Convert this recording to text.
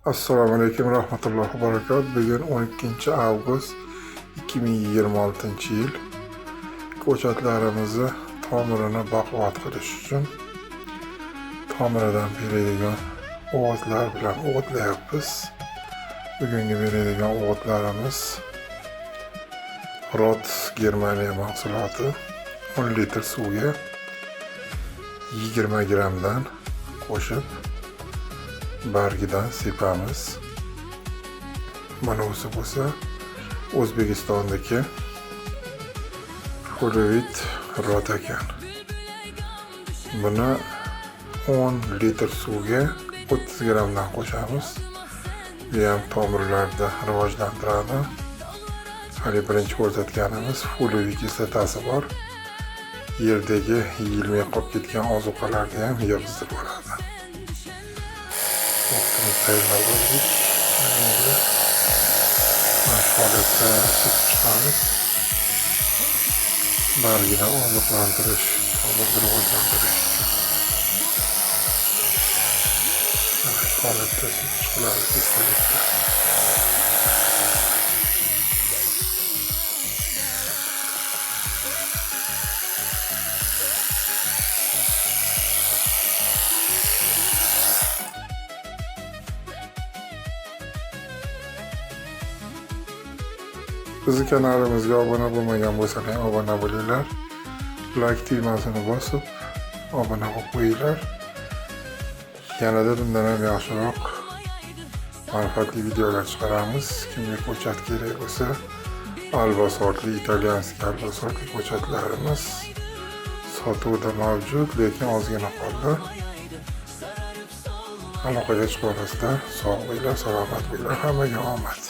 Assalomu alaykum rahmatullohi va barakatuh. Bugun 12 avgust 2026 yil. Ko'chatlarimizni tomirini baquvvat qilish uchun tomiridan beradigan o'g'itlar bilan o'g'itlayapmiz. Bugungi beradigan o'g'itlarimiz Rot Germaniya mahsuloti 10 litr suvga 20 grammdan qo'shib bargidan sepamiz. Mana o'zi bo'lsa O'zbekistondagi Fulvit Rot ekan. Buni 10 litr suvga 30 grammdan qo'shamiz. Bu ham tomirlarda rivojlantiradi. Hali birinchi ko'rsatganimiz fulvit kislotasi bor. Yerdagi yeyilmay qolib ketgan ozuqalarni ham yig'izdirib oladi. Vaqtimiz tayyorlab oldik. Endi mana shu holatda sepib chiqamiz. Bargini oziqlantirish, tomirni rivojlantirish uchun. Mana shu holatda sepib chiqiladi pistoletda. Bizi kanalimizga obuna bo'lmagan bo'lsalar obuna bo'linglar. Like tugmasini bosib obuna bo'lib qo'yinglar. Yanada bundan ham yaxshiroq manfaatli videolar chiqaramiz. Kimga ko'chat kerak bo'lsa, alba sortli, italyanskiy alba sortli ko'chatlarimiz sotuvda mavjud, lekin ozgina qoldi. Aloqaga chiqib olasizlar. Sog' bo'linglar, salomat bo'linglar. Hammaga omad.